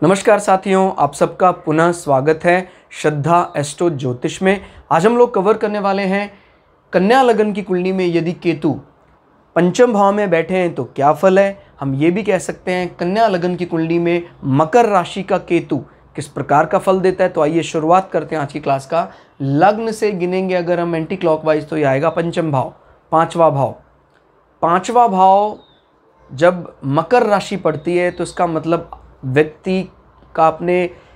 नमस्कार साथियों, आप सबका पुनः स्वागत है श्रद्धा एस्ट्रो ज्योतिष में। आज हम लोग कवर करने वाले हैं कन्या लगन की कुंडली में यदि केतु पंचम भाव में बैठे हैं तो क्या फल है। हम ये भी कह सकते हैं कन्या लगन की कुंडली में मकर राशि का केतु किस प्रकार का फल देता है। तो आइए शुरुआत करते हैं आज की क्लास का। लग्न से गिनेंगे अगर हम एंटी क्लॉकवाइज तो ये आएगा पंचम भाव, पांचवा भाव। पांचवा भाव जब मकर राशि पड़ती है तो इसका मतलब व्यक्ति का अपने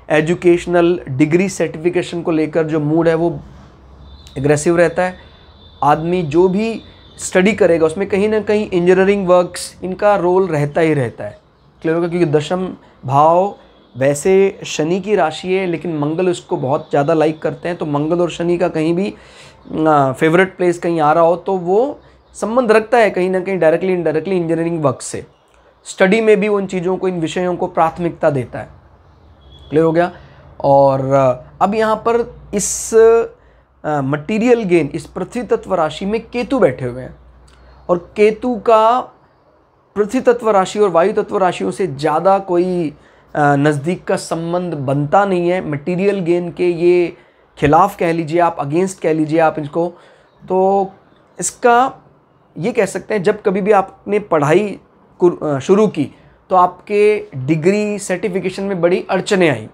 एजुकेशनल डिग्री सर्टिफिकेशन को लेकर जो मूड है वो एग्रेसिव रहता है। आदमी जो भी स्टडी करेगा उसमें कहीं ना कहीं इंजीनियरिंग वर्क्स इनका रोल रहता ही रहता है। क्लियर होगा, क्योंकि दशम भाव वैसे शनि की राशि है लेकिन मंगल उसको बहुत ज़्यादा लाइक करते हैं। तो मंगल और शनि का कहीं भी फेवरेट प्लेस कहीं आ रहा हो तो वो संबंध रखता है कहीं ना कहीं डायरेक्टली इनडायरेक्टली इंजीनियरिंग वर्क से। स्टडी में भी उन चीज़ों को, इन विषयों को प्राथमिकता देता है। क्लियर हो गया। और अब यहाँ पर इस मटीरियल गेन, इस पृथ्वी तत्व राशि में केतु बैठे हुए हैं और केतु का पृथ्वी तत्व राशि और वायु तत्व राशियों से ज़्यादा कोई नज़दीक का संबंध बनता नहीं है। मटीरियल गेन के ये खिलाफ कह लीजिए आप, अगेंस्ट कह लीजिए आप इसको। तो इसका ये कह सकते हैं जब कभी भी आपने पढ़ाई शुरू की तो आपके डिग्री सर्टिफिकेशन में बड़ी अड़चने आई,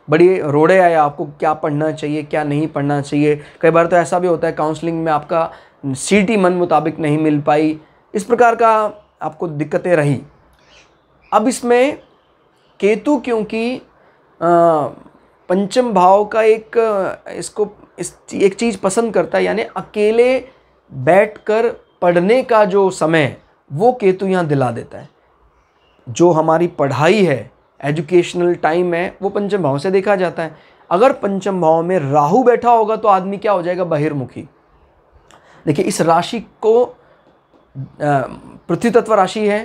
बड़ी रोड़े आए, आपको क्या पढ़ना चाहिए क्या नहीं पढ़ना चाहिए। कई बार तो ऐसा भी होता है काउंसलिंग में आपका सीटी मन मुताबिक नहीं मिल पाई, इस प्रकार का आपको दिक्कतें रही। अब इसमें केतु क्योंकि पंचम भाव का एक चीज़ पसंद करता है, यानी अकेले बैठकर पढ़ने का जो समय वो केतु यहाँ दिला देता है। जो हमारी पढ़ाई है, एजुकेशनल टाइम है, वो पंचम भाव से देखा जाता है। अगर पंचम भाव में राहु बैठा होगा तो आदमी क्या हो जाएगा, बहिर्मुखी। देखिए इस राशि को पृथ्वी तत्व राशि है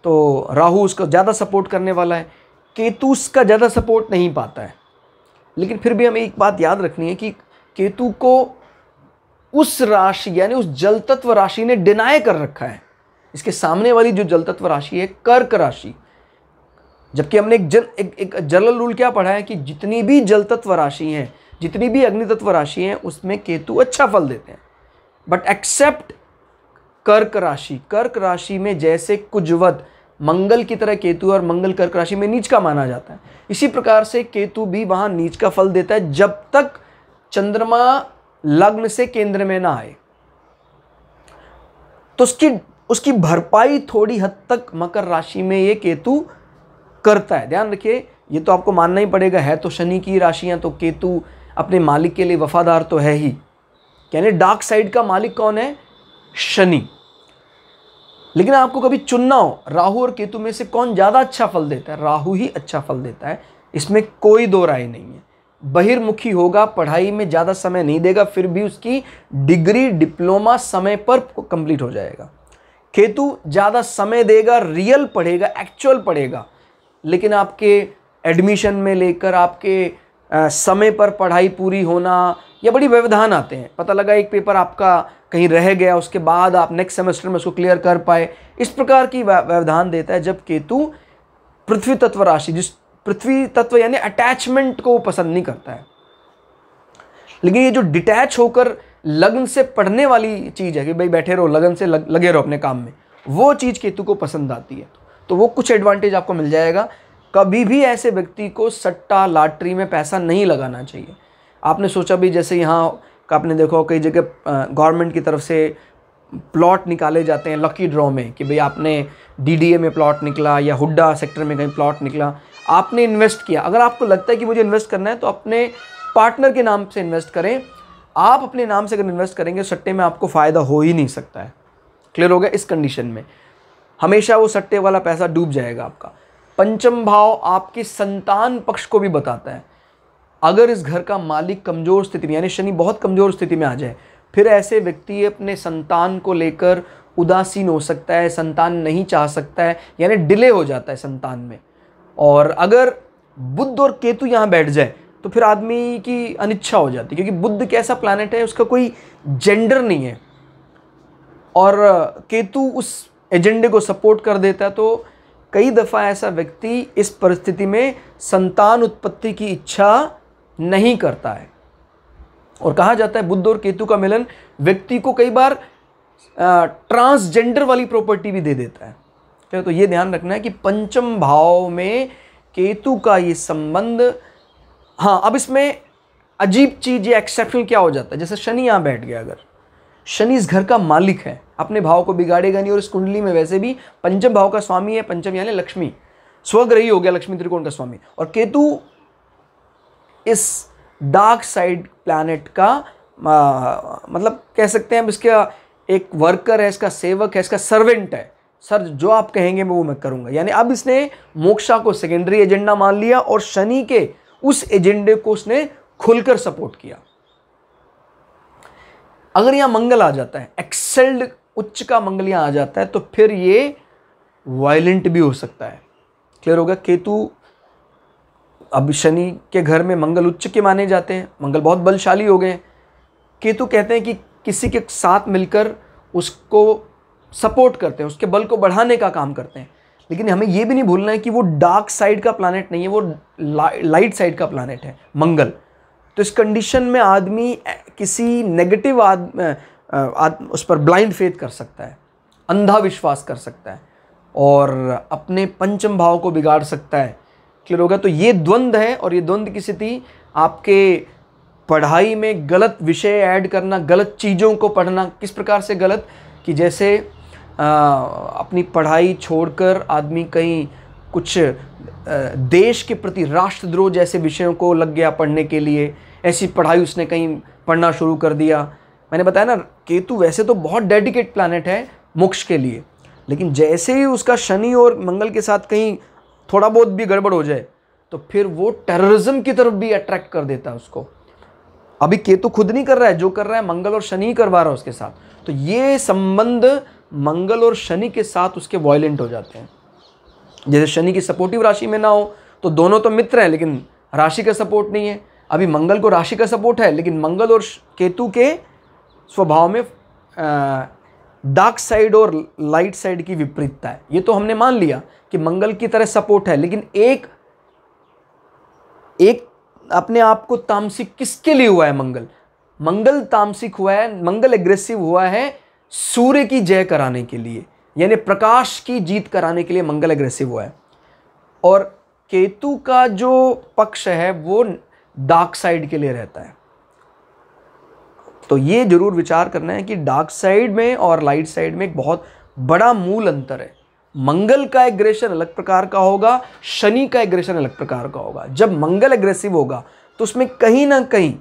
तो राहु उसको ज़्यादा सपोर्ट करने वाला है, केतु उसका ज़्यादा सपोर्ट नहीं पाता है। लेकिन फिर भी हमें एक बात याद रखनी है कि केतु को उस राशि यानी उस जल तत्व राशि ने डिनाई कर रखा है। इसके सामने वाली जो जल तत्व राशि है कर्क राशि, जबकि हमने एक जनरल रूल क्या पढ़ा है कि जितनी भी जल तत्व राशि हैं, जितनी भी अग्नि तत्व राशि हैं उसमें केतु अच्छा फल देते हैं। बट एक्सेप्ट कर्क राशि, कर्क राशि में जैसे कुजवत मंगल की तरह केतु और मंगल कर्क राशि में नीच का माना जाता है, इसी प्रकार से केतु भी वहां नीच का फल देता है जब तक चंद्रमा लग्न से केंद्र में ना आए। तो उसकी भरपाई थोड़ी हद तक मकर राशि में ये केतु करता है। ध्यान रखिए, ये तो आपको मानना ही पड़ेगा, है तो शनि की राशियां, तो केतु अपने मालिक के लिए वफादार तो है ही। यानी डार्क साइड का मालिक कौन है, शनि। लेकिन आपको कभी चुनना हो राहु और केतु में से कौन ज़्यादा अच्छा फल देता है, राहु ही अच्छा फल देता है, इसमें कोई दो राय नहीं है। बहिर्मुखी होगा, पढ़ाई में ज़्यादा समय नहीं देगा, फिर भी उसकी डिग्री डिप्लोमा समय पर कंप्लीट हो जाएगा। केतु ज़्यादा समय देगा, रियल पढ़ेगा, एक्चुअल पढ़ेगा, लेकिन आपके एडमिशन में लेकर आपके समय पर पढ़ाई पूरी होना या बड़ी व्यवधान आते हैं। पता लगा एक पेपर आपका कहीं रह गया, उसके बाद आप नेक्स्ट सेमेस्टर में उसको क्लियर कर पाए, इस प्रकार की व्यवधान देता है जब केतु पृथ्वी तत्व राशि, जिस पृथ्वी तत्व यानी अटैचमेंट को पसंद नहीं करता है। लेकिन ये जो डिटैच होकर लगन से पढ़ने वाली चीज़ है कि भाई बैठे रहो, लगन से लगे रहो अपने काम में, वो चीज़ केतु को पसंद आती है। तो वो कुछ एडवांटेज आपको मिल जाएगा। कभी भी ऐसे व्यक्ति को सट्टा लॉटरी में पैसा नहीं लगाना चाहिए। आपने सोचा भी, जैसे यहाँ का आपने देखो कई जगह गवर्नमेंट की तरफ से प्लॉट निकाले जाते हैं लकी ड्रॉ में कि भाई आपने डीडीए में प्लॉट निकला या हुड्डा सेक्टर में कहीं प्लॉट निकला, आपने इन्वेस्ट किया। अगर आपको लगता है कि मुझे इन्वेस्ट करना है तो अपने पार्टनर के नाम से इन्वेस्ट करें। आप अपने नाम से अगर इन्वेस्ट करेंगे सट्टे में आपको फ़ायदा हो ही नहीं सकता है। क्लियर हो गया। इस कंडीशन में हमेशा वो सट्टे वाला पैसा डूब जाएगा आपका। पंचम भाव आपके संतान पक्ष को भी बताता है। अगर इस घर का मालिक कमज़ोर स्थिति में, यानी शनि बहुत कमज़ोर स्थिति में आ जाए, फिर ऐसे व्यक्ति अपने संतान को लेकर उदासीन हो सकता है, संतान नहीं चाह सकता है, यानी डिले हो जाता है संतान में। और अगर बुध और केतु यहाँ बैठ जाए तो फिर आदमी की अनिच्छा हो जाती है, क्योंकि बुध कैसा प्लैनेट है, उसका कोई जेंडर नहीं है और केतु उस एजेंडे को सपोर्ट कर देता है। तो कई दफ़ा ऐसा व्यक्ति इस परिस्थिति में संतान उत्पत्ति की इच्छा नहीं करता है। और कहा जाता है बुध और केतु का मिलन व्यक्ति को कई बार ट्रांसजेंडर वाली प्रॉपर्टी भी दे देता है। तो ये ध्यान रखना है कि पंचम भाव में केतु का ये संबंध। हाँ, अब इसमें अजीब चीज़, ये एक्सेप्शनल क्या हो जाता है, जैसे शनि यहाँ बैठ गया, अगर शनि इस घर का मालिक है, अपने भाव को बिगाड़ेगा नहीं, और इस कुंडली में वैसे भी पंचम भाव का स्वामी है, पंचम यानी लक्ष्मी, स्वग्रही हो गया, लक्ष्मी त्रिकोण का स्वामी, और केतु इस डार्क साइड प्लैनेट का मतलब कह सकते हैं अब इसका एक वर्कर है, इसका सेवक है, इसका सर्वेंट है। सर जो आप कहेंगे मैं वो मैं करूंगा। यानी अब इसने मोक्षा को सेकेंडरी एजेंडा मान लिया और शनि के उस एजेंडे को उसने खुलकर सपोर्ट किया। अगर यहां मंगल आ जाता है, एक्सेल्ड उच्च का मंगल यहां आ जाता है, तो फिर ये वायलेंट भी हो सकता है। क्लियर होगा? केतु, अब शनि के घर में मंगल उच्च के माने जाते हैं, मंगल बहुत बलशाली हो गए। केतु कहते हैं कि किसी के साथ मिलकर उसको सपोर्ट करते हैं, उसके बल को बढ़ाने का काम करते हैं। लेकिन हमें यह भी नहीं भूलना है कि वो डार्क साइड का प्लैनेट नहीं है, वो लाइट साइड का प्लैनेट है मंगल। तो इस कंडीशन में आदमी किसी नेगेटिव उस पर ब्लाइंड फेथ कर सकता है, अंधा विश्वास कर सकता है और अपने पंचम भाव को बिगाड़ सकता है। क्लियर होगा? तो ये द्वंद्व है, और ये द्वंद्व की स्थिति आपके पढ़ाई में गलत विषय ऐड करना, गलत चीज़ों को पढ़ना। किस प्रकार से गलत? कि जैसे अपनी पढ़ाई छोड़कर आदमी कहीं कुछ देश के प्रति राष्ट्रद्रोह जैसे विषयों को लग गया पढ़ने के लिए, ऐसी पढ़ाई उसने कहीं पढ़ना शुरू कर दिया। मैंने बताया ना, केतु वैसे तो बहुत डेडिकेट प्लैनेट है मोक्ष के लिए, लेकिन जैसे ही उसका शनि और मंगल के साथ कहीं थोड़ा बहुत भी गड़बड़ हो जाए तो फिर वो टेररिज्म की तरफ भी अट्रैक्ट कर देता है उसको। अभी केतु खुद नहीं कर रहा है, जो कर रहा है मंगल और शनि ही करवा रहा है उसके साथ। तो ये संबंध मंगल और शनि के साथ उसके वायलेंट हो जाते हैं। जैसे शनि की सपोर्टिव राशि में ना हो तो दोनों तो मित्र हैं लेकिन राशि का सपोर्ट नहीं है। अभी मंगल को राशि का सपोर्ट है, लेकिन मंगल और केतु के स्वभाव में डार्क साइड और लाइट साइड की विपरीतता है। ये तो हमने मान लिया कि मंगल की तरह सपोर्ट है, लेकिन एक अपने आप को तामसिक किसके लिए हुआ है? मंगल तामसिक हुआ है, मंगल एग्रेसिव हुआ है सूर्य की जय कराने के लिए, यानी प्रकाश की जीत कराने के लिए मंगल एग्रेसिव हुआ है। और केतु का जो पक्ष है वो डार्क साइड के लिए रहता है। तो ये जरूर विचार करना है कि डार्क साइड में और लाइट साइड में एक बहुत बड़ा मूल अंतर है। मंगल का एग्रेशन अलग प्रकार का होगा, शनि का एग्रेशन अलग प्रकार का होगा। जब मंगल एग्रेसिव होगा तो उसमें कहीं ना कहीं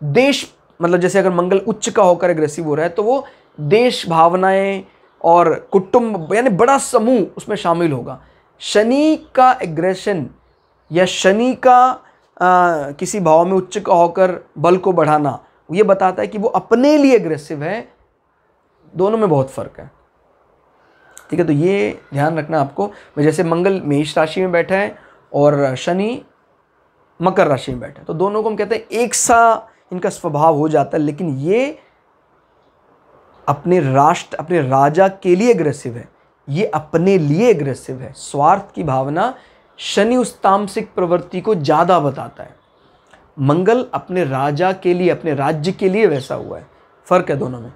देश, मतलब जैसे अगर मंगल उच्च का होकर एग्रेसिव हो रहा है तो वो देश भावनाएं और कुटुंब यानी बड़ा समूह उसमें शामिल होगा। शनि का एग्रेशन या शनि का किसी भाव में उच्च का होकर बल को बढ़ाना, ये बताता है कि वो अपने लिए एग्रेसिव है। दोनों में बहुत फर्क है। ठीक है, तो ये ध्यान रखना आपको। जैसे मंगल मेष राशि में बैठा है और शनि मकर राशि में बैठा है, तो दोनों को हम कहते हैं एक सा इनका स्वभाव हो जाता है, लेकिन ये अपने राष्ट्र, अपने राजा के लिए एग्रेसिव है, ये अपने लिए एग्रेसिव है। स्वार्थ की भावना शनि उस तामसिक प्रवृत्ति को ज़्यादा बताता है। मंगल अपने राजा के लिए, अपने राज्य के लिए वैसा हुआ है। फर्क है दोनों में।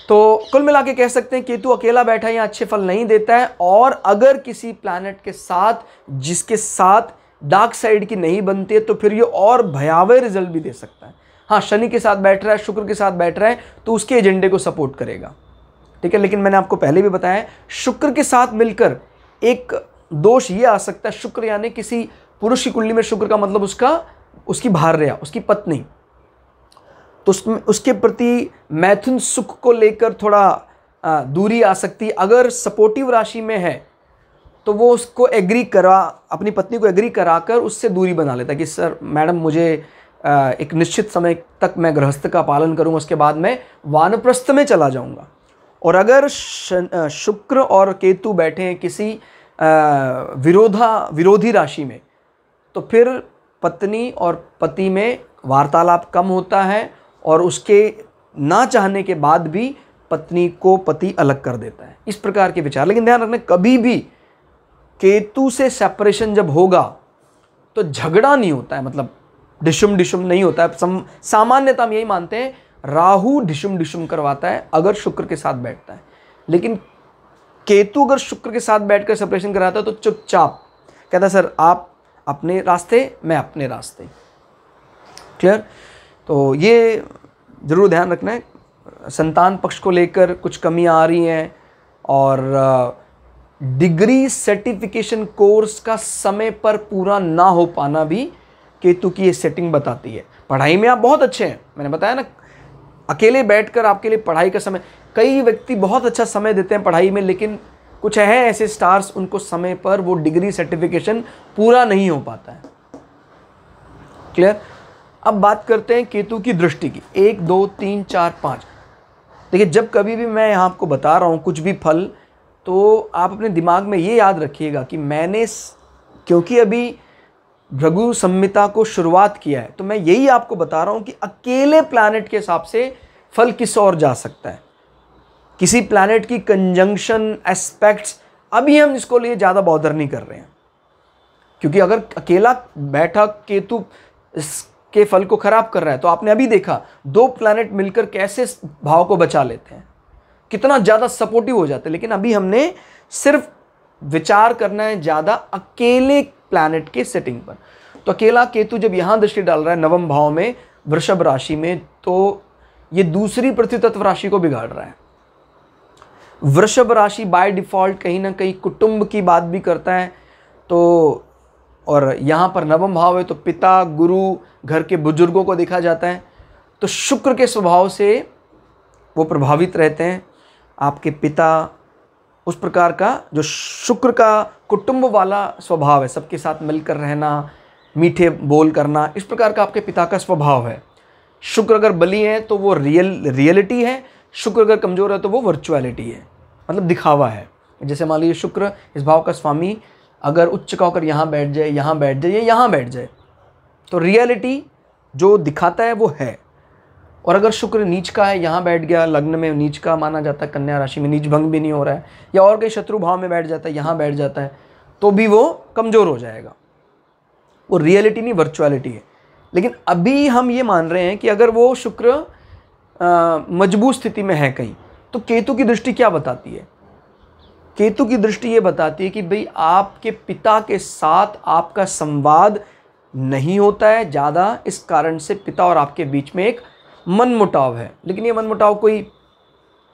तो कुल मिला के कह सकते हैं केतु अकेला बैठा है, यहाँ अच्छे फल नहीं देता है। और अगर किसी प्लैनेट के साथ, जिसके साथ डार्क साइड की नहीं बनती है, तो फिर ये और भयावह रिजल्ट भी दे सकता है। हाँ, शनि के साथ बैठ रहा है, शुक्र के साथ बैठ रहा है, तो उसके एजेंडे को सपोर्ट करेगा। ठीक है, लेकिन मैंने आपको पहले भी बताया, शुक्र के साथ मिलकर एक दोष ये आ सकता है। शुक्र यानी किसी पुरुष की कुंडली में शुक्र का मतलब उसकी भार्या, उसकी पत्नी, तो उसके प्रति मैथुन सुख को लेकर थोड़ा दूरी आ सकती है। अगर सपोर्टिव राशि में है तो वो उसको अपनी पत्नी को एग्री कराकर उससे दूरी बना लेता है कि सर मैडम मुझे एक निश्चित समय तक मैं गृहस्थ का पालन करूंगा, उसके बाद मैं वानप्रस्थ में चला जाऊंगा। और अगर शुक्र और केतु बैठे हैं किसी विरोधी राशि में, तो फिर पत्नी और पति में वार्तालाप कम होता है और उसके ना चाहने के बाद भी पत्नी को पति अलग कर देता है। इस प्रकार के विचार। लेकिन ध्यान रखना, कभी भी केतु से सेपरेशन जब होगा तो झगड़ा नहीं होता है, मतलब डिशुम डिशुम नहीं होता है। सामान्यतः हम यही मानते हैं राहु डिशुम डिशुम करवाता है अगर शुक्र के साथ बैठता है, लेकिन केतु अगर शुक्र के साथ बैठकर सेपरेशन कराता है तो चुपचाप कहता है सर आप अपने रास्ते, मैं अपने रास्ते। क्लियर? तो ये ज़रूर ध्यान रखना है। संतान पक्ष को लेकर कुछ कमियां आ रही हैं और डिग्री सर्टिफिकेशन कोर्स का समय पर पूरा ना हो पाना भी केतु की ये सेटिंग बताती है। पढ़ाई में आप बहुत अच्छे हैं, मैंने बताया ना, अकेले बैठकर आपके लिए पढ़ाई का समय, कई व्यक्ति बहुत अच्छा समय देते हैं पढ़ाई में, लेकिन कुछ है ऐसे स्टार्स उनको समय पर वो डिग्री सर्टिफिकेशन पूरा नहीं हो पाता है। क्लियर? अब बात करते हैं केतु की दृष्टि की। 1 2 3 4 5। देखिए, जब कभी भी मैं यहाँ आपको बता रहा हूँ कुछ भी फल, तो आप अपने दिमाग में ये याद रखिएगा कि मैंने क्योंकि अभी भृगु संहिता को शुरुआत किया है, तो मैं यही आपको बता रहा हूँ कि अकेले प्लैनेट के हिसाब से फल किस ओर जा सकता है। किसी प्लैनेट की कंजंक्शन एस्पेक्ट्स अभी हम इसको लिए ज़्यादा बॉदर नहीं कर रहे हैं, क्योंकि अगर अकेला बैठा केतु इसके फल को खराब कर रहा है, तो आपने अभी देखा 2 प्लैनेट मिलकर कैसे भाव को बचा लेते हैं, कितना ज़्यादा सपोर्टिव हो जाते हैं। लेकिन अभी हमने सिर्फ विचार करना है ज़्यादा अकेले प्लैनेट के सेटिंग पर। तो अकेला केतु जब यहाँ दृष्टि डाल रहा है नवम भाव में वृषभ राशि में, तो ये दूसरी पृथ्वी तत्व राशि को बिगाड़ रहा है। वृषभ राशि बाय डिफॉल्ट कहीं ना कहीं कुटुंब की बात भी करता है, तो और यहाँ पर नवम भाव है तो पिता, गुरु, घर के बुजुर्गों को देखा जाता है। तो शुक्र के स्वभाव से वो प्रभावित रहते हैं। आपके पिता उस प्रकार का, जो शुक्र का कुटुंब वाला स्वभाव है, सबके साथ मिलकर रहना, मीठे बोल करना, इस प्रकार का आपके पिता का स्वभाव है। शुक्र अगर बली है तो वो रियलिटी है, शुक्र अगर कमज़ोर है तो वो वर्चुअलिटी है, मतलब दिखावा है। जैसे मान लीजिए शुक्र इस भाव का स्वामी अगर उच्च का होकर यहाँ बैठ जाए, यहाँ बैठ जाए या यहाँ बैठ जाए, तो रियलिटी जो दिखाता है वो है। और अगर शुक्र नीच का है, यहाँ बैठ गया, लग्न में नीच का माना जाता है, कन्या राशि में नीच भंग भी नहीं हो रहा है, या और कहीं शत्रु भाव में बैठ जाता है, यहाँ बैठ जाता है, तो भी वो कमज़ोर हो जाएगा। वो रियलिटी नहीं, वर्चुअलिटी है। लेकिन अभी हम ये मान रहे हैं कि अगर वो शुक्र मजबूत स्थिति में है कहीं, तो केतु की दृष्टि क्या बताती है? केतु की दृष्टि ये बताती है कि भाई आपके पिता के साथ आपका संवाद नहीं होता है ज़्यादा, इस कारण से पिता और आपके बीच में एक मनमुटाव है। लेकिन ये मनमुटाव कोई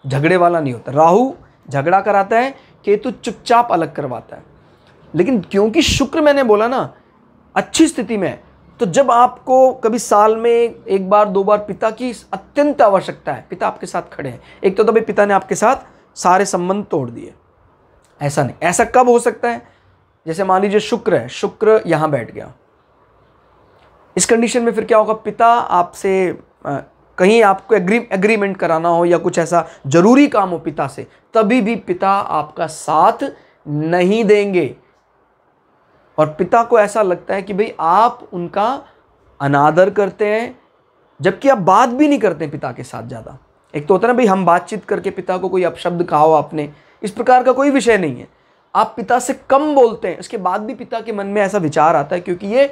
झगड़े वाला नहीं होता। राहु झगड़ा कराता है, केतु चुपचाप अलग करवाता है। लेकिन क्योंकि शुक्र, मैंने बोला ना, अच्छी स्थिति में है, तो जब आपको कभी साल में 1 बार 2 बार पिता की अत्यंत आवश्यकता है, पिता आपके साथ खड़े हैं, एक तो तभी पिता ने आपके साथ सारे संबंध तोड़ दिए, ऐसा नहीं। ऐसा कब हो सकता है? जैसे मान लीजिए शुक्र है, शुक्र यहाँ बैठ गया, इस कंडीशन में फिर क्या होगा? पिता आपसे कहीं आपको एग्रीमेंट कराना हो या कुछ ऐसा जरूरी काम हो पिता से, तभी भी पिता आपका साथ नहीं देंगे। और पिता को ऐसा लगता है कि भाई आप उनका अनादर करते हैं, जबकि आप बात भी नहीं करते पिता के साथ ज़्यादा। एक तो होता है ना भाई, हम बातचीत करके पिता को कोई अपशब्द कहा हो आपने, इस प्रकार का कोई विषय नहीं है। आप पिता से कम बोलते हैं, इसके बाद भी पिता के मन में ऐसा विचार आता है, क्योंकि ये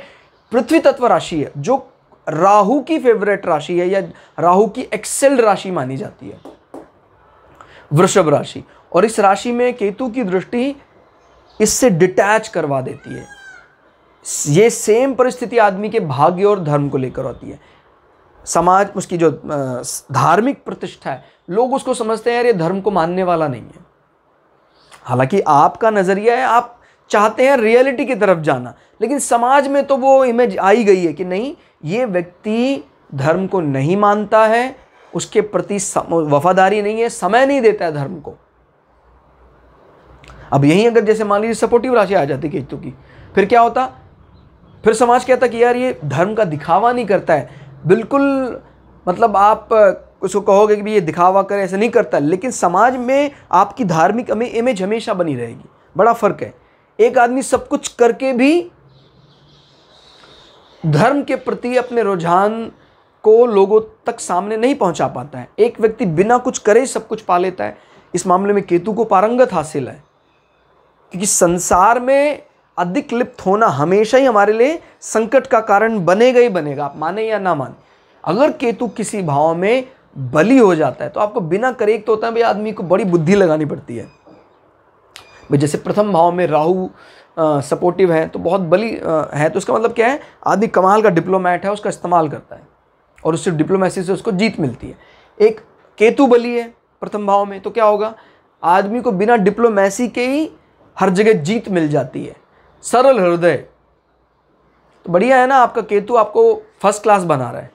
पृथ्वी तत्व राशि है जो राहु की फेवरेट राशि है या राहु की एक्सेल्ड राशि मानी जाती है, वृषभ राशि। और इस राशि में केतु की दृष्टि इससे डिटैच करवा देती है। ये सेम परिस्थिति आदमी के भाग्य और धर्म को लेकर होती है। समाज, उसकी जो धार्मिक प्रतिष्ठा है, लोग उसको समझते हैं यार ये धर्म को मानने वाला नहीं है। हालांकि आपका नजरिया है, आप चाहते हैं रियलिटी की तरफ जाना, लेकिन समाज में तो वो इमेज आई गई है कि नहीं, ये व्यक्ति धर्म को नहीं मानता है, उसके प्रति वफादारी नहीं है, समय नहीं देता है धर्म को। अब यहीं अगर जैसे मान लीजिए सपोर्टिव राशि आ जाती केतु की, फिर क्या होता? फिर समाज कहता कि यार ये धर्म का दिखावा नहीं करता है, बिल्कुल, मतलब आप उसको कहोगे कि ये दिखावा करे, ऐसा नहीं करता, लेकिन समाज में आपकी धार्मिक इमेज हमेशा बनी रहेगी। बड़ा फर्क है। एक आदमी सब कुछ करके भी धर्म के प्रति अपने रुझान को लोगों तक सामने नहीं पहुंचा पाता है। एक व्यक्ति बिना कुछ करे सब कुछ पा लेता है। इस मामले में केतु को पारंगत हासिल है, क्योंकि संसार में अधिक लिप्त होना हमेशा ही हमारे लिए संकट का कारण बनेगा ही बनेगा, आप माने या ना माने। अगर केतु किसी भाव में बली हो जाता है तो आपको बिना करे, एक तो होता है भाई आदमी को बड़ी बुद्धि लगानी पड़ती है भाई, जैसे प्रथम भाव में राहु सपोर्टिव है तो बहुत बली है, तो उसका मतलब क्या है, आदमी कमाल का डिप्लोमैट है, उसका इस्तेमाल करता है और उससे डिप्लोमेसी से उसको जीत मिलती है। एक केतु बली है प्रथम भाव में तो क्या होगा, आदमी को बिना डिप्लोमेसी के ही हर जगह जीत मिल जाती है, सरल हृदय। तो बढ़िया है ना, आपका केतु आपको फर्स्ट क्लास बना रहा है।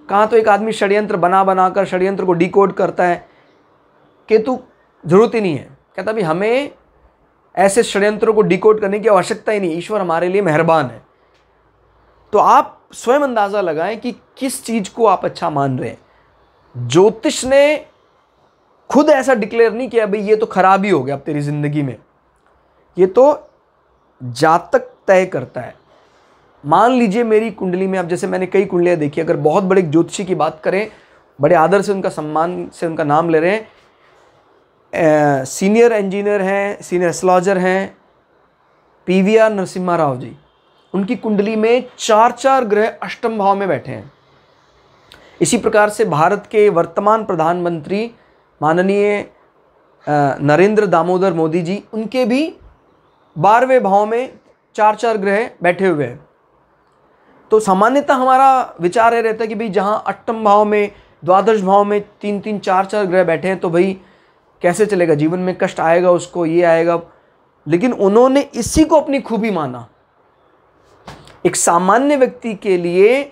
कहाँ तो एक आदमी षड्यंत्र बनाकर षड्यंत्र को डिकोड करता है, केतु जरूरत ही नहीं है, कहता भी हमें ऐसे षड्यंत्रों को डिकोड करने की आवश्यकता ही नहीं, ईश्वर हमारे लिए मेहरबान है। तो आप स्वयं अंदाजा लगाएं कि किस चीज को आप अच्छा मान रहे हैं। ज्योतिष ने खुद ऐसा डिक्लेयर नहीं किया भाई ये तो खराब ही हो गया अब तेरी जिंदगी में, ये तो जातक तय करता है। मान लीजिए मेरी कुंडली में, अब जैसे मैंने कई कुंडलियां देखी, अगर बहुत बड़े ज्योतिषी की बात करें, बड़े आदर से उनका सम्मान से उनका नाम ले रहे हैं, सीनियर इंजीनियर हैं, सीनियर एस्ट्रोलॉजर हैं पीवीआर नरसिम्हा राव जी, उनकी कुंडली में 4 ग्रह अष्टम भाव में बैठे हैं। इसी प्रकार से भारत के वर्तमान प्रधानमंत्री माननीय नरेंद्र दामोदर मोदी जी, उनके भी 12वें भाव में 4 ग्रह बैठे हुए हैं। तो सामान्यतः हमारा विचार ये रहता है कि भाई जहाँ अष्टम भाव में, द्वादश भाव में 3-3, 4-4 ग्रह बैठे हैं तो भाई कैसे चलेगा, जीवन में कष्ट आएगा उसको, ये आएगा। लेकिन उन्होंने इसी को अपनी खूबी माना। एक सामान्य व्यक्ति के लिए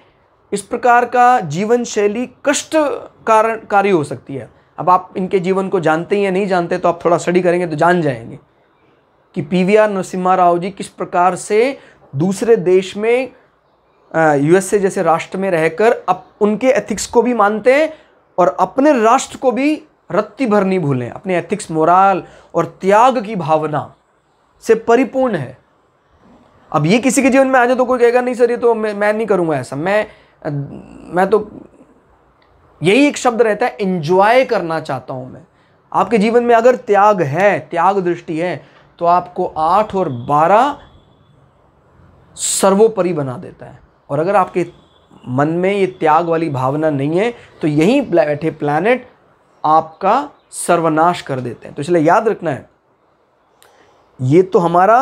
इस प्रकार का जीवन शैली कष्टकारी हो सकती है। अब आप इनके जीवन को जानते हैं या नहीं जानते, तो आप थोड़ा स्टडी करेंगे तो जान जाएंगे कि पीवीआर नरसिम्हा राव जी किस प्रकार से दूसरे देश में यूएसए जैसे राष्ट्र में रहकर अब उनके एथिक्स को भी मानते हैं और अपने राष्ट्र को भी रत्ती भर नहीं भूलें। अपने एथिक्स, मोराल और त्याग की भावना से परिपूर्ण है। अब ये किसी के जीवन में आ जाए तो कोई कहेगा नहीं सर ये तो मैं नहीं करूंगा ऐसा, मैं तो यही एक शब्द रहता है, एंजॉय करना चाहता हूं मैं। आपके जीवन में अगर त्याग है, त्याग दृष्टि है, तो आपको 8 और 12 सर्वोपरि बना देता है। और अगर आपके मन में ये त्याग वाली भावना नहीं है तो यही बैठे प्लैनेट आपका सर्वनाश कर देते हैं। तो इसलिए याद रखना है, ये तो हमारा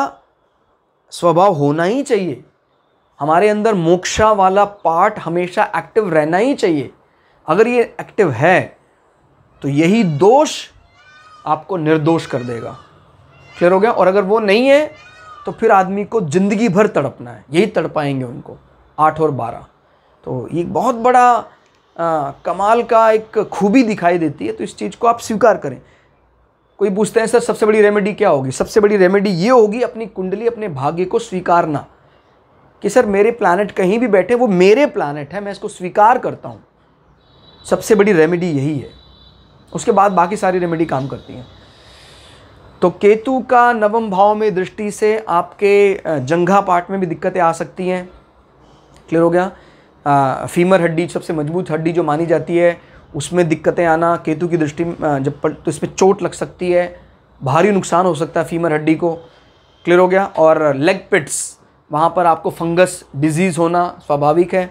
स्वभाव होना ही चाहिए, हमारे अंदर मोक्षा वाला पार्ट हमेशा एक्टिव रहना ही चाहिए। अगर ये एक्टिव है तो यही दोष आपको निर्दोष कर देगा। क्लियर हो गया? और अगर वो नहीं है तो फिर आदमी को जिंदगी भर तड़पना है, यही तड़पाएंगे उनको 8 और 12। तो ये बहुत बड़ा कमाल का एक खूबी दिखाई देती है। तो इस चीज़ को आप स्वीकार करें। कोई पूछते हैं सर सबसे बड़ी रेमेडी क्या होगी? सबसे बड़ी रेमेडी ये होगी अपनी कुंडली, अपने भाग्य को स्वीकारना कि सर मेरे प्लैनेट कहीं भी बैठे वो मेरे प्लैनेट है, मैं इसको स्वीकार करता हूँ। सबसे बड़ी रेमेडी यही है। उसके बाद बाकी सारी रेमेडी काम करती हैं। तो केतु का 9वें भाव में दृष्टि से आपके जंघा पार्ट में भी दिक्कतें आ सकती हैं। क्लियर हो गया? फीमर हड्डी, सबसे मजबूत हड्डी जो मानी जाती है, उसमें दिक्कतें आना केतु की दृष्टि जब तो इसमें चोट लग सकती है, भारी नुकसान हो सकता है फीमर हड्डी को। क्लियर हो गया? और लेग पिट्स, वहाँ पर आपको फंगस डिजीज़ होना स्वाभाविक है।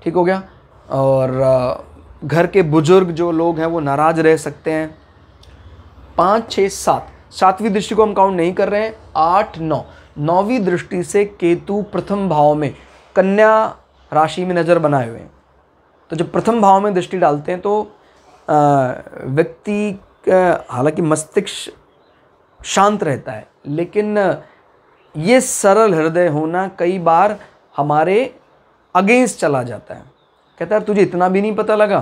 ठीक हो गया? और घर के बुजुर्ग जो लोग हैं वो नाराज़ रह सकते हैं। 5, 6, 7, 7वीं दृष्टि को हम काउंट नहीं कर रहे हैं। 8, 9, 9वीं दृष्टि से केतु प्रथम भाव में कन्या राशि में नज़र बनाए हुए हैं। तो जब प्रथम भाव में दृष्टि डालते हैं तो व्यक्ति हालांकि मस्तिष्क शांत रहता है, लेकिन ये सरल हृदय होना कई बार हमारे अगेंस्ट चला जाता है। कहता है तुझे इतना भी नहीं पता लगा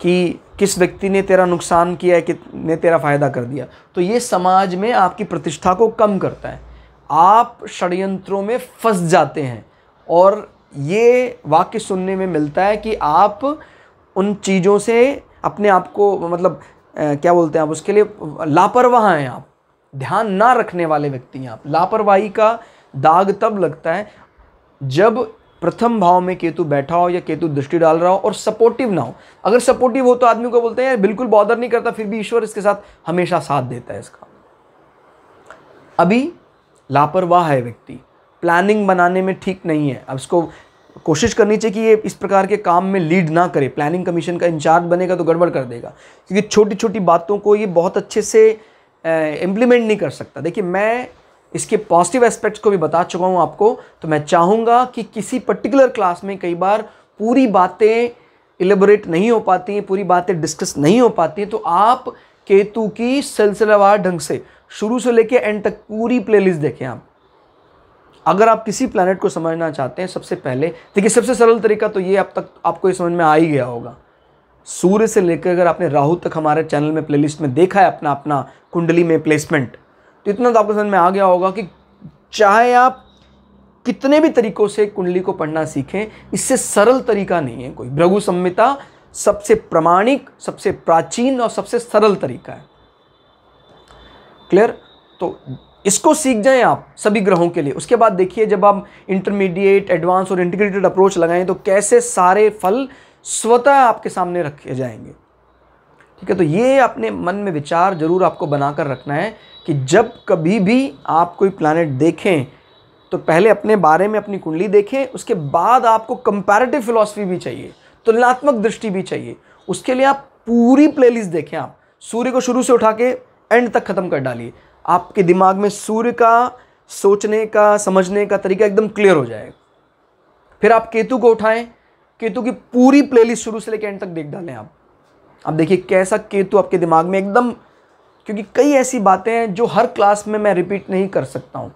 कि किस व्यक्ति ने तेरा नुकसान किया है, किसने तेरा फ़ायदा कर दिया। तो ये समाज में आपकी प्रतिष्ठा को कम करता है। आप षड्यंत्रों में फंस जाते हैं और ये वाक्य सुनने में मिलता है कि आप उन चीज़ों से अपने आप को मतलब क्या बोलते हैं आप, उसके लिए लापरवाह हैं, आप ध्यान ना रखने वाले व्यक्ति हैं आप। लापरवाही का दाग तब लगता है जब प्रथम भाव में केतु बैठा हो या केतु दृष्टि डाल रहा हो और सपोर्टिव ना हो। अगर सपोर्टिव हो तो आदमी को बोलते हैं यार बिल्कुल बॉदर नहीं करता, फिर भी ईश्वर इसके साथ हमेशा साथ देता है इसका। अभी लापरवाह है व्यक्ति, प्लानिंग बनाने में ठीक नहीं है। अब इसको कोशिश करनी चाहिए कि ये इस प्रकार के काम में लीड ना करे। प्लानिंग कमीशन का इंचार्ज बनेगा तो गड़बड़ कर देगा, क्योंकि छोटी छोटी बातों को ये बहुत अच्छे से इम्प्लीमेंट नहीं कर सकता। देखिए, मैं इसके पॉजिटिव एस्पेक्ट्स को भी बता चुका हूँ आपको, तो मैं चाहूँगा कि किसी पर्टिकुलर क्लास में कई बार पूरी बातें इलेबोरेट नहीं हो पाती हैं, पूरी बातें डिस्कस नहीं हो पाती हैं, तो आप केतु की सिलसिलेवार ढंग से शुरू से लेके एंड तक पूरी प्लेलिस्ट देखें आप। अगर आप किसी प्लैनेट को समझना चाहते हैं, सबसे पहले देखिए, सबसे सरल तरीका तो ये अब तक आपको ये समझ में आ ही गया होगा। सूर्य से लेकर अगर आपने राहु तक हमारे चैनल में प्लेलिस्ट में देखा है अपना अपना कुंडली में प्लेसमेंट, तो इतना तो आपको समझ में आ गया होगा कि चाहे आप कितने भी तरीकों से कुंडली को पढ़ना सीखें, इससे सरल तरीका नहीं है कोई। भृगु संहिता सबसे प्रामाणिक, सबसे प्राचीन और सबसे सरल तरीका है। क्लियर? तो इसको सीख जाएं आप सभी ग्रहों के लिए। उसके बाद देखिए, जब आप इंटरमीडिएट, एडवांस और इंटीग्रेटेड अप्रोच लगाएं तो कैसे सारे फल स्वतः आपके सामने रखे जाएंगे। ठीक है, तो ये अपने मन में विचार जरूर आपको बनाकर रखना है कि जब कभी भी आप कोई प्लैनेट देखें तो पहले अपने बारे में अपनी कुंडली देखें, उसके बाद आपको कंपैरेटिव फिलॉसफी भी चाहिए, तुलनात्मक दृष्टि भी चाहिए। उसके लिए आप पूरी प्लेलिस्ट देखें। आप सूर्य को शुरू से उठा के एंड तक खत्म कर डालिए, आपके दिमाग में सूर्य का सोचने का, समझने का तरीका एकदम क्लियर हो जाएगा। फिर आप केतु को उठाएं, केतु की पूरी प्लेलिस्ट शुरू से लेकर एंड तक देख डालें आप। अब देखिए कैसा केतु आपके दिमाग में एकदम, क्योंकि कई ऐसी बातें हैं जो हर क्लास में मैं रिपीट नहीं कर सकता हूँ।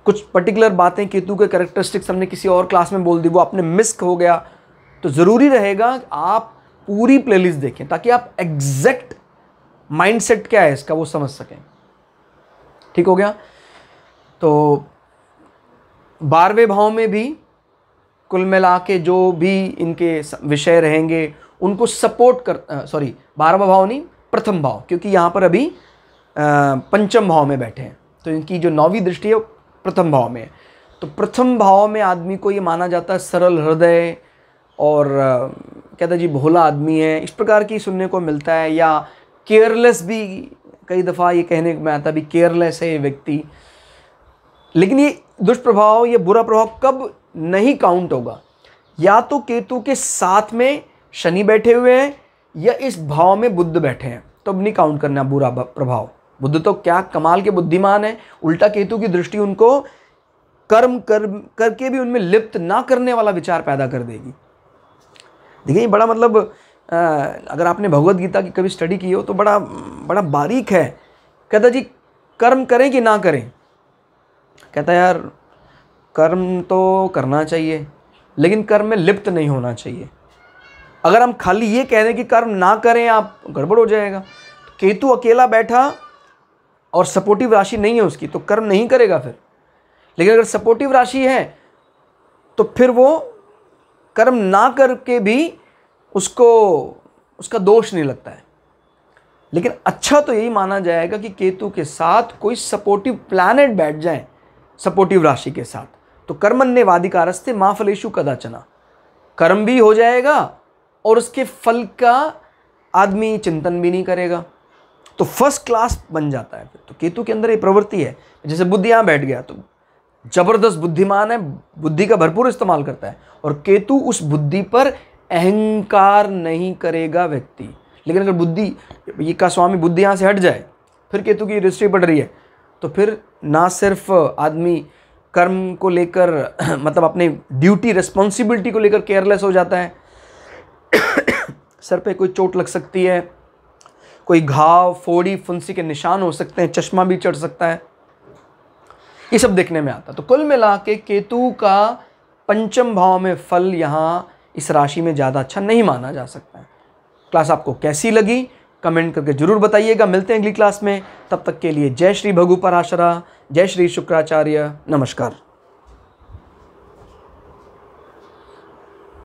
कुछ पर्टिकुलर बातें केतु के कैरेक्टरिस्टिक्स हमने किसी और क्लास में बोल दी, वो आपने मिस हो गया, तो ज़रूरी रहेगा आप पूरी प्लेलिस्ट देखें ताकि आप एग्जैक्ट माइंडसेट क्या है इसका वो समझ सकें। ठीक हो गया? तो 12वें भाव में भी कुल मिला के जो भी इनके विषय रहेंगे उनको सपोर्ट कर, 12वां भाव नहीं, प्रथम भाव, क्योंकि यहाँ पर अभी पंचम भाव में बैठे हैं, तो इनकी जो 9वीं दृष्टि है वो प्रथम भाव में है। तो प्रथम भाव में आदमी को ये माना जाता है सरल हृदय और कहता है जी भोला आदमी है, इस प्रकार की सुनने को मिलता है। या केयरलेस भी कई दफ़ा ये कहने में आता है भी केयरलेस है ये व्यक्ति। लेकिन ये दुष्प्रभाव, ये बुरा प्रभाव कब नहीं काउंट होगा? या तो केतु के साथ में शनि बैठे हुए हैं या इस भाव में बुध बैठे हैं, तो अब नहीं काउंट करना बुरा प्रभाव। बुध तो क्या कमाल के बुद्धिमान है, उल्टा केतु की दृष्टि उनको कर्म करके भी उनमें लिप्त ना करने वाला विचार पैदा कर देगी। देखिए बड़ा मतलब अगर आपने भगवत गीता की कभी स्टडी की हो तो बड़ा बड़ा बारीक है। कहता जी कर्म करें कि ना करें? कहता यार कर्म तो करना चाहिए लेकिन कर्म में लिप्त नहीं होना चाहिए। अगर हम खाली ये कह दें कि कर्म ना करें आप, गड़बड़ हो जाएगा। तो केतु अकेला बैठा और सपोर्टिव राशि नहीं है उसकी, तो कर्म नहीं करेगा फिर। लेकिन अगर सपोर्टिव राशि है तो फिर वो कर्म ना करके भी उसका दोष नहीं लगता है। लेकिन अच्छा तो यही माना जाएगा कि केतु के साथ कोई सपोर्टिव प्लैनेट बैठ जाए सपोर्टिव राशि के साथ, तो कर्मण्येवाधिकारस्ते मा फलेषु कदाचन, कर्म भी हो जाएगा और उसके फल का आदमी चिंतन भी नहीं करेगा, तो फर्स्ट क्लास बन जाता है फिर। तो केतु के अंदर ये प्रवृत्ति है। जैसे बुद्ध यहाँ बैठ गया तो जबरदस्त बुद्धिमान है, बुद्धि का भरपूर इस्तेमाल करता है, और केतु उस बुद्धि पर अहंकार नहीं करेगा व्यक्ति। लेकिन अगर बुद्धि ये का स्वामी बुद्धि यहाँ से हट जाए, फिर केतु की रजिस्ट्री बढ़ रही है, तो फिर ना सिर्फ आदमी कर्म को लेकर मतलब अपने ड्यूटी रिस्पॉन्सिबिलिटी को लेकर केयरलेस हो जाता है, सर पे कोई चोट लग सकती है, कोई घाव, फोड़ी, फुंसी के निशान हो सकते हैं, चश्मा भी चढ़ सकता है, ये सब देखने में आता है। तो कुल मिला के केतु का पंचम भाव में फल यहाँ इस राशि में ज़्यादा अच्छा नहीं माना जा सकता है। क्लास आपको कैसी लगी कमेंट करके जरूर बताइएगा। मिलते हैं अगली क्लास में, तब तक के लिए जय श्री भगु पराशरा, जय श्री शुक्राचार्य, नमस्कार।